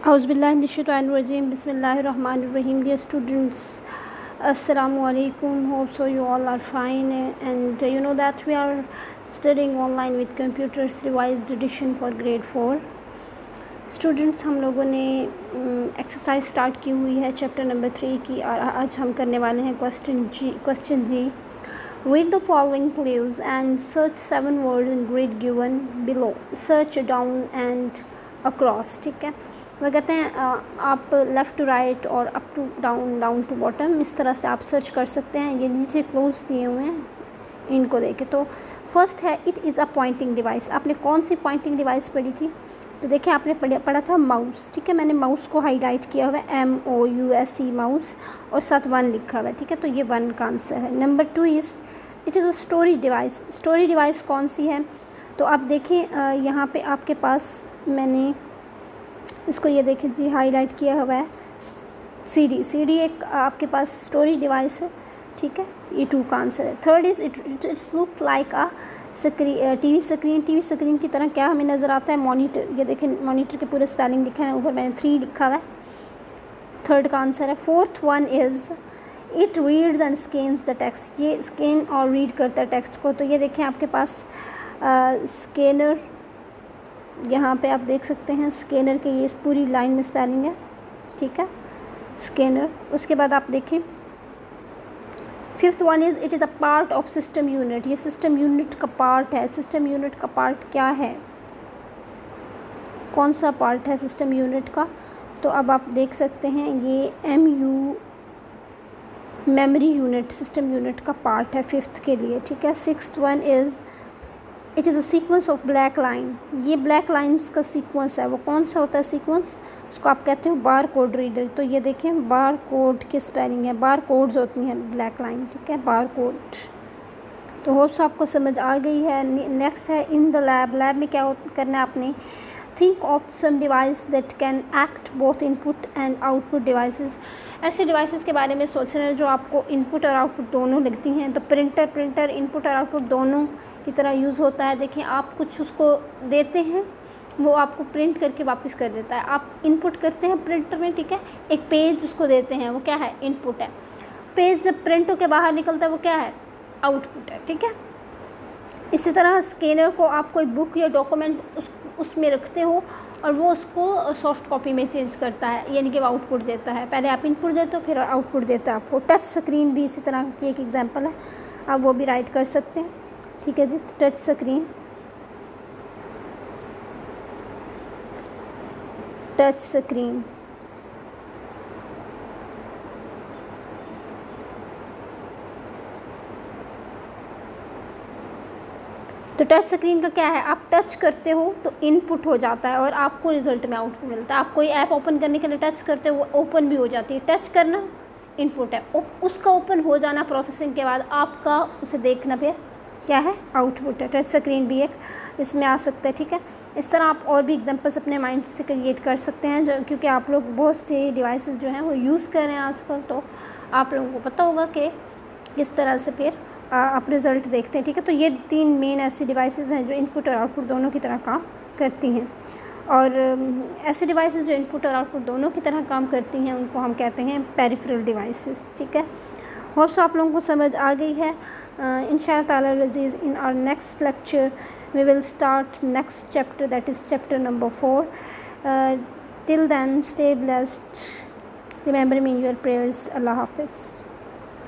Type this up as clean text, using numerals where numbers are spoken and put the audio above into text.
Auzubillahiminash-shaytanir-rajim. Bismillahir-rahmanir-rahim. Dear students, Assalamu alaikum. Hope so you all are fine, and you know that we are studying online with computers revised edition for grade 4. Students, हम लोगों ने exercise start की हुई है chapter number 3 की, और आज हम करने वाले हैं क्वेश्चन जी. Read the following clues and search 7 words in grid given below. Search down and across. ठीक है, वह कहते हैं आप लेफ़्ट टू राइट और up to down, down to bottom, इस तरह से आप सर्च कर सकते हैं. ये नीचे क्लोज दिए हुए हैं, इनको देखें. तो फर्स्ट है it is a pointing device. आपने कौन सी पॉइंटिंग डिवाइस पढ़ी थी? तो देखिए, आपने पढ़ा था माउस. ठीक है, मैंने माउस को हाईलाइट किया हुआ है, MOUSE माउस, और साथ 1 लिखा हुआ है. ठीक है, तो ये 1 का आंसर है. Number 2 it is a storage device. Storage device कौन सी है? तो आप देखिए, यहाँ पे आपके पास मैंने इसको ये देखिए जी हाईलाइट किया हुआ है, CD एक आपके पास स्टोरेज डिवाइस है. ठीक है, ये 2 का आंसर है. Third is it's look like a TV screen की तरह क्या हमें नज़र आता है? मॉनिटर. ये देखें, मॉनिटर के पूरे स्पेलिंग लिखा है, ऊपर मैंने 3 लिखा हुआ है. थर्ड का आंसर है. Fourth one is it reads and scans the text. ये स्कैन और रीड करता है टेक्स्ट को. तो ये देखें, आपके पास स्कैनर, यहाँ पे आप देख सकते हैं स्कैनर के ये इस पूरी लाइन में स्पेलिंग है. ठीक है, स्कैनर. उसके बाद आप देखें, fifth one is it is a part of system unit. ये सिस्टम यूनिट का पार्ट है. सिस्टम यूनिट का पार्ट क्या है? कौन सा पार्ट है सिस्टम यूनिट का? तो अब आप देख सकते हैं, ये MU memory unit system unit का पार्ट है फिफ्थ के लिए. ठीक है. Sixth one is it is a sequence of black line. ये ब्लैक लाइंस का सीक्वेंस है. वो कौन सा होता है सीक्वेंस? उसको आप कहते हो बार कोड रीडर. तो ये देखें, बार कोड की स्पेलिंग है, बार कोड्स होती हैं ब्लैक लाइन. ठीक है, बार कोड. तो होप्स आपको समझ आ गई है. नेक्स्ट है इन द लैब. लैब में क्या करना है आपने? Think of some device that can act both input and output devices. ऐसे डिवाइसेस के बारे में सोच रहे हैं जो आपको इनपुट और आउटपुट दोनों लगती हैं. तो प्रिंटर इनपुट और आउटपुट दोनों की तरह यूज़ होता है. देखिए, आप कुछ उसको देते हैं, वो आपको प्रिंट करके वापस कर देता है. आप इनपुट करते हैं प्रिंटर में. ठीक है, एक पेज उसको देते हैं, वो क्या है? इनपुट है. पेज जब प्रिंट होकर बाहर निकलता है, वो क्या है? आउटपुट है. ठीक है. इसी तरह स्कैनर को आप कोई बुक या डॉक्यूमेंट उसमें रखते हो और वो उसको सॉफ्ट कॉपी में चेंज करता है, यानी कि वो आउटपुट देता है. पहले आप इनपुट देते हो, फिर आउटपुट देता है आपको. टच स्क्रीन भी इसी तरह की एक एग्जांपल है, आप वो भी राइट कर सकते हैं. ठीक है जी. Touch screen, touch screen. तो टच स्क्रीन का क्या है? आप टच करते हो तो इनपुट हो जाता है और आपको रिजल्ट में आउटपुट मिलता है. आप कोई ऐप ओपन करने के लिए टच करते हो, वो ओपन भी हो जाती है. टच करना इनपुट है, उसका ओपन हो जाना प्रोसेसिंग के बाद आपका उसे देखना फिर क्या है? आउटपुट है. टच स्क्रीन भी एक इसमें आ सकता है. ठीक है, इस तरह आप और भी एग्जांपल्स अपने माइंड से क्रिएट कर सकते हैं, जो क्योंकि आप लोग बहुत से डिवाइसेस जो हैं वो यूज़ कर रहे हैं आजकल. तो आप लोगों को पता होगा कि किस तरह से फिर आप रिज़ल्ट देखते हैं. ठीक है, तो ये 3 मेन ऐसी डिवाइसेस हैं जो इनपुट और आउटपुट दोनों की तरह काम करती हैं. और ऐसे डिवाइसेस जो इनपुट और आउटपुट दोनों की तरह काम करती हैं, उनको हम कहते हैं पेरिफेरल डिवाइसेस. ठीक है, होप्स आप लोगों को समझ आ गई है. इंशाअल्लाह ताला अज़ीज़, in our next lecture we will start next chapter, that is chapter number 4. Till then, stay blessed, remember me in your prayers. अल्लाह हाफ़िज़.